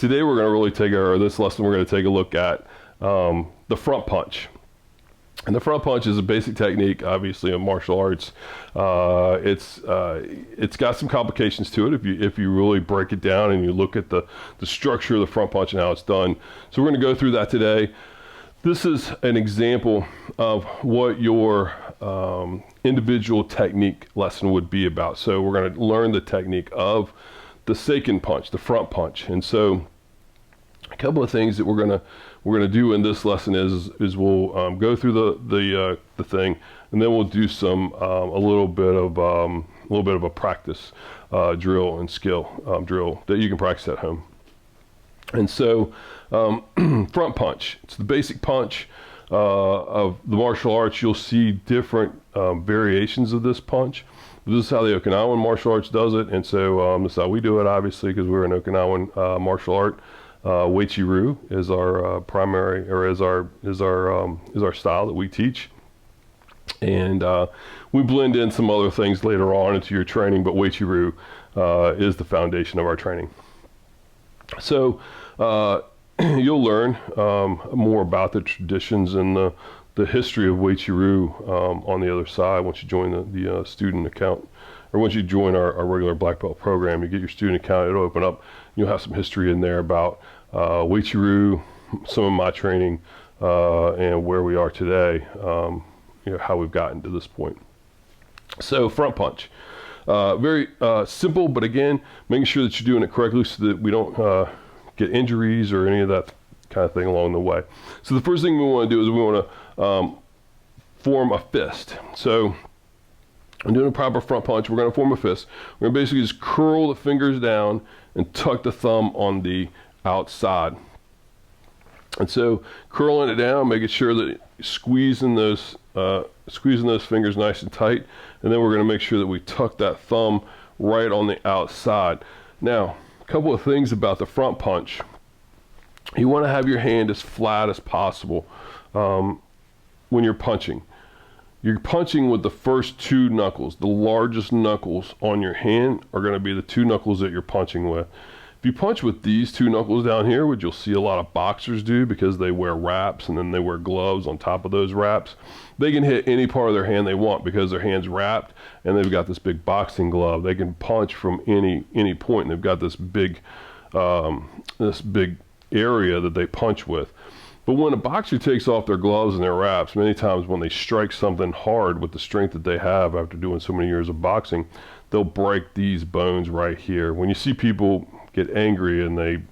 today we're going to really this lesson we're going to take a look at the front punch. And the front punch is a basic technique, obviously, of martial arts. It's got some complications to it if you really break it down and you look at the structure of the front punch and how it's done. So we're going to go through that today. This is an example of what your individual technique lesson would be about. So we're going to learn the technique of the seiken punch, the front punch. And so a couple of things that we're gonna do in this lesson is we'll go through the thing, and then we'll do some a little bit of a practice drill and skill drill that you can practice at home. And so front punch, it's the basic punch of the martial arts. You'll see different variations of this punch. This is how the Okinawan martial arts does it, and so this is how we do it, obviously, because we're an Okinawan martial art. Uechi-ryu is our primary, or is our style that we teach, and we blend in some other things later on into your training, but Uechi-ryu is the foundation of our training. So you'll learn more about the traditions and the history of Uechi-ryu on the other side once you join the student account, or once you join our regular black belt program. You get your student account, it'll open up. You'll have some history in there about Uechi-ryu, some of my training, and where we are today, how we've gotten to this point. So front punch, very simple, but again, making sure that you're doing it correctly so that we don't get injuries or any of that kind of thing along the way. So the first thing we want to do is we want to form a fist. So I'm doing a proper front punch. We're going to form a fist. We're going to basically just curl the fingers down and tuck the thumb on the outside. And so curling it down, making sure that squeezing those fingers nice and tight, and then we're going to make sure that we tuck that thumb right on the outside. Now, a couple of things about the front punch. You want to have your hand as flat as possible when you're punching. You're punching with the first two knuckles. The largest knuckles on your hand are going to be the two knuckles that you're punching with. If you punch with these two knuckles down here, which you'll see a lot of boxers do because they wear wraps and then they wear gloves on top of those wraps, they can hit any part of their hand they want because their hand's wrapped and they've got this big boxing glove. They can punch from any point, and they've got this big area that they punch with. But when a boxer takes off their gloves and their wraps, many times when they strike something hard with the strength that they have after doing so many years of boxing, they'll break these bones right here. When you see people get angry and they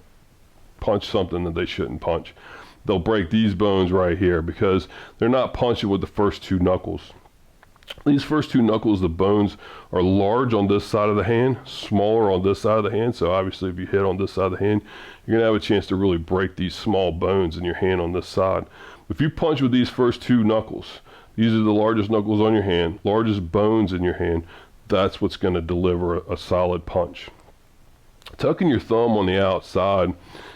punch something that they shouldn't punch, they'll break these bones right here because they're not punching with the first two knuckles. These first two knuckles, the bones are large on this side of the hand, smaller on this side of the hand. So obviously if you hit on this side of the hand, you're going to have a chance to really break these small bones in your hand on this side. If you punch with these first two knuckles, these are the largest knuckles on your hand, largest bones in your hand, that's what's going to deliver a solid punch. Tucking your thumb on the outside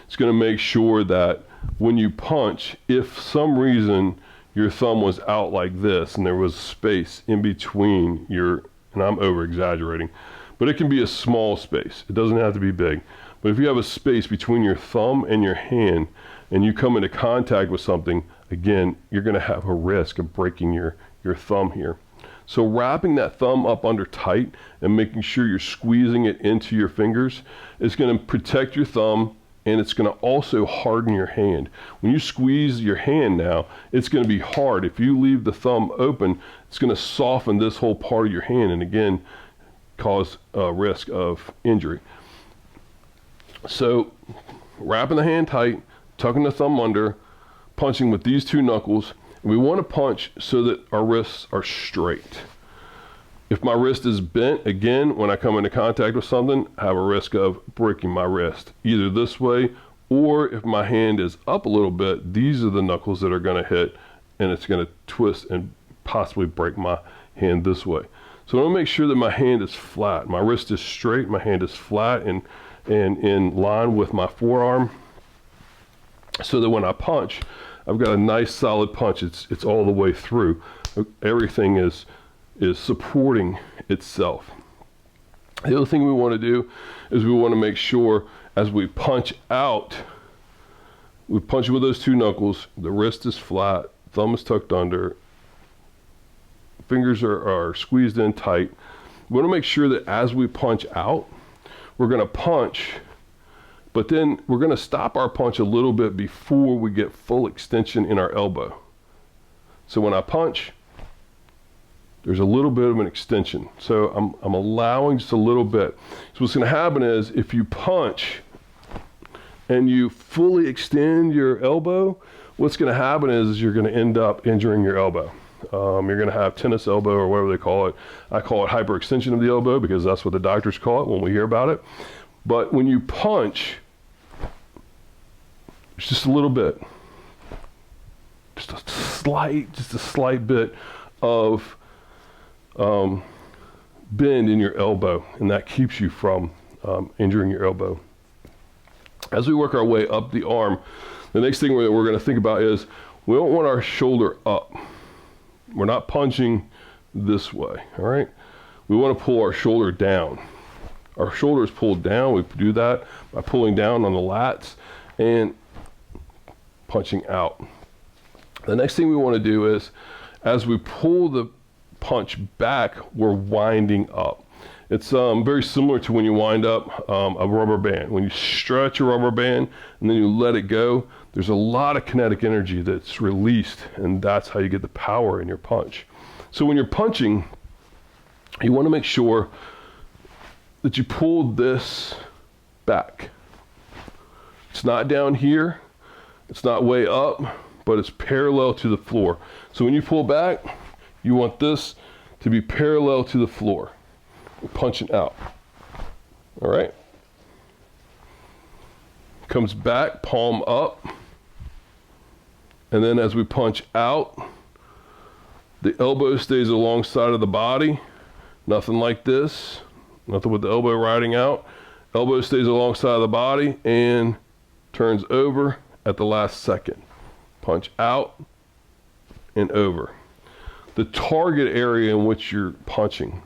is going to make sure that when you punch, if some reason your thumb was out like this and there was space in between and I'm over exaggerating, but it can be a small space. It doesn't have to be big. But if you have a space between your thumb and your hand and you come into contact with something, again, you're going to have a risk of breaking your thumb here. So wrapping that thumb up under tight and making sure you're squeezing it into your fingers is going to protect your thumb, and it's going to also harden your hand. When you squeeze your hand now, it's going to be hard. If you leave the thumb open, it's going to soften this whole part of your hand and again cause a risk of injury. So wrapping the hand tight, tucking the thumb under, punching with these two knuckles. And we want to punch so that our wrists are straight. If my wrist is bent, again, when I come into contact with something, I have a risk of breaking my wrist, either this way, or if my hand is up a little bit, these are the knuckles that are going to hit, and it's going to twist and possibly break my hand this way. So I want to make sure that my hand is flat. My wrist is straight, my hand is flat and in line with my forearm, so that when I punch, I've got a nice solid punch. It's all the way through. Everything is supporting itself. The other thing we want to do is we want to make sure As we punch out, we punch with those two knuckles, the wrist is flat, thumb is tucked under, fingers are squeezed in tight. We want to make sure that as we punch out, we're going to punch, but then we're going to stop our punch a little bit before we get full extension in our elbow. So when I punch, there's a little bit of an extension. So I'm allowing just a little bit. So what's going to happen is if you punch and you fully extend your elbow, what's going to happen is you're going to end up injuring your elbow. You're going to have tennis elbow or whatever they call it. I call it hyperextension of the elbow because that's what the doctors call it when we hear about it. But when you punch, it's just a little bit, just a slight bit of bend in your elbow, and that keeps you from injuring your elbow. As we work our way up the arm, the next thing we're going to think about is we don't want our shoulder up. We're not punching this way, all right? We want to pull our shoulder down. Our shoulder is pulled down. We do that by pulling down on the lats and punching out. The next thing we want to do is, as we pull the punch back, we're winding up. It's very similar to when you wind up a rubber band. When you stretch a rubber band and then you let it go, there's a lot of kinetic energy that's released, and that's how you get the power in your punch. So when you're punching, you want to make sure that you pull this back. It's not down here, it's not way up, but it's parallel to the floor. So when you pull back, you want this to be parallel to the floor. We're punching out. All right? Comes back, palm up. And then as we punch out, the elbow stays alongside of the body. Nothing like this. Nothing with the elbow riding out. Elbow stays alongside of the body and turns over at the last second. Punch out and over. The target area in which you're punching.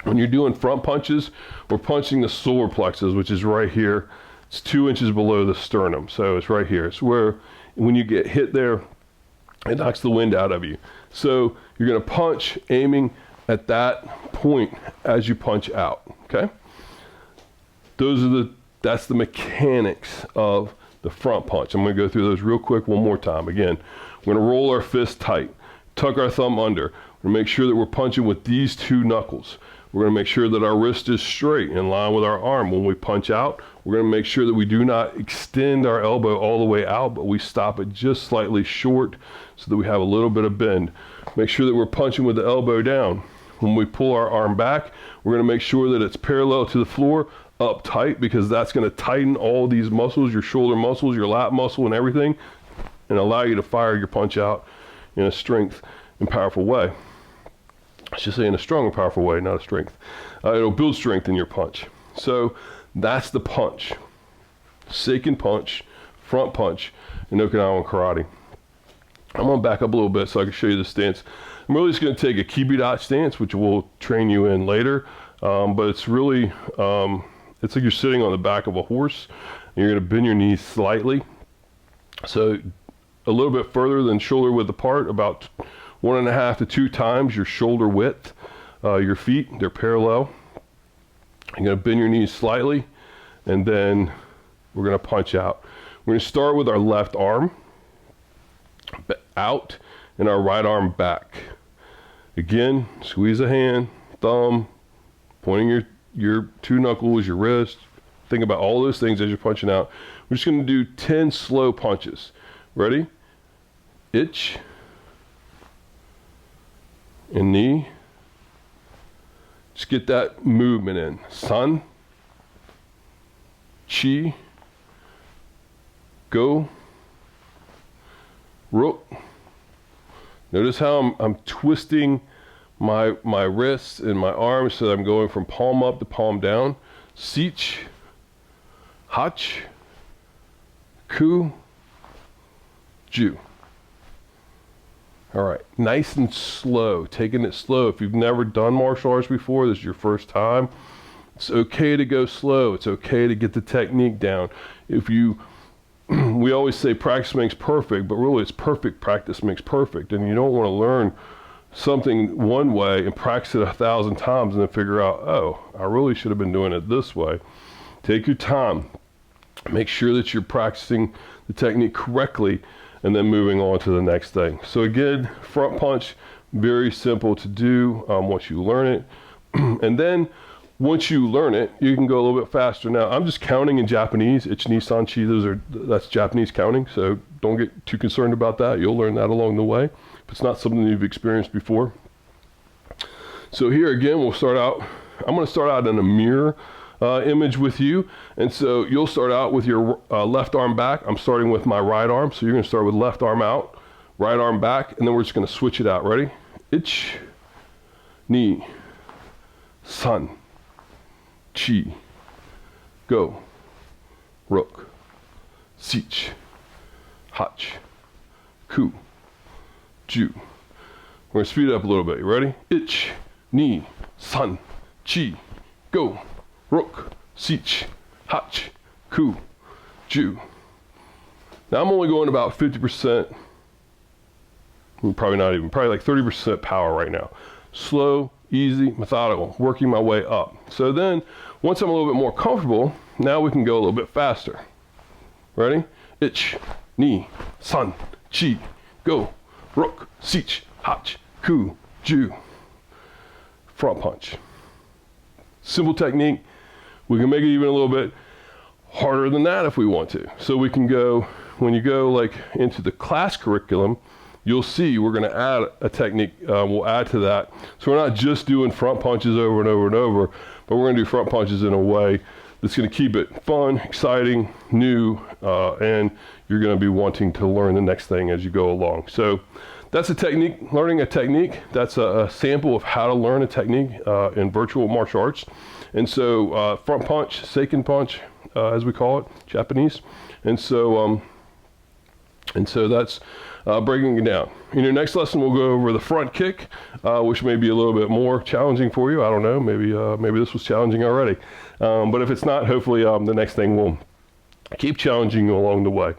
When you're doing front punches, we're punching the solar plexus, which is right here. It's 2 inches below the sternum, so it's right here. It's where, when you get hit there, it knocks the wind out of you. So you're going to punch, aiming at that point as you punch out. Okay. That's the mechanics of the front punch. I'm going to go through those real quick one more time. Again, we're going to roll our fist tight, tuck our thumb under. We're going to make sure that we're punching with these two knuckles. We're going to make sure that our wrist is straight in line with our arm. When we punch out, we're going to make sure that we do not extend our elbow all the way out, but we stop it just slightly short so that we have a little bit of bend. Make sure that we're punching with the elbow down. When we pull our arm back, we're going to make sure that it's parallel to the floor, up tight, because that's going to tighten all these muscles, your shoulder muscles, your lat muscle and everything, and allow you to fire your punch out in a strength and powerful way. I should say in a strong and powerful way, not a strength. It'll build strength in your punch. So that's the punch. Seiken punch, front punch in Okinawan karate. I'm going to back up a little bit so I can show you the stance. I'm really just going to take a Kibidachi stance, which we'll train you in later. But it's really, it's like you're sitting on the back of a horse. And you're going to bend your knees slightly. So a little bit further than shoulder width apart, about 1.5 to 2 times your shoulder width. Your feet, they're parallel. You're going to bend your knees slightly, and then we're going to punch out. We're going to start with our left arm out and our right arm back. Again, squeeze a hand, thumb, pointing your 2 knuckles, your wrist. Think about all those things as you're punching out. We're just going to do 10 slow punches. Ready? Itch and knee. Just get that movement in. Sun, chi, go, rook. Notice how I'm twisting my wrists and my arms so that I'm going from palm up to palm down. Sich, hach, ku, ju. All right, nice and slow, taking it slow. If you've never done martial arts before, this is your first time, It's okay to go slow. It's okay to get the technique down. If you, we always say practice makes perfect, but really it's perfect practice makes perfect. And you don't want to learn something one way and practice it 1,000 times and then figure out, oh, I really should have been doing it this way. Take your time. Make sure that you're practicing the technique correctly and then moving on to the next thing. So again, front punch, very simple to do once you learn it. And then once you learn it, you can go a little bit faster. Now, I'm just counting in Japanese. Ichi, ni, san, chi. That's Japanese counting, so don't get too concerned about that. You'll learn that along the way if it's not something you've experienced before. So here again, we'll start out. I'm going to start out in a mirror image with you. And so you'll start out with your left arm back. I'm starting with my right arm. So you're going to start with left arm out, right arm back, and then we're just going to switch it out. Ready? Ichi, ni, san, chi, go, rook, sich, hach, ku, ju. We're going to speed it up a little bit. You ready? Ichi, ni, san, chi, go, rook, sich, hach, ku, ju. Now I'm only going about 50%, probably not even, probably like 30% power right now. Slow, easy, methodical, working my way up. So then, once I'm a little bit more comfortable, now we can go a little bit faster. Ready? Ich, ni, san, chi, go, rook, sich, hach, ku, ju. Front punch. Simple technique. We can make it even a little bit harder than that if we want to. So we can go, when you go like into the class curriculum, you'll see we're going to add a technique, we'll add to that. So we're not just doing front punches over and over and over, but we're going to do front punches in a way that's going to keep it fun, exciting, new, and you're going to be wanting to learn the next thing as you go along. So that's a technique, learning a technique. That's a sample of how to learn a technique in virtual martial arts. And so front punch, seiken punch, as we call it, Japanese. And so that's breaking it down. In your next lesson, we'll go over the front kick, which may be a little bit more challenging for you. I don't know. Maybe this was challenging already. But if it's not, hopefully the next thing will keep challenging you along the way.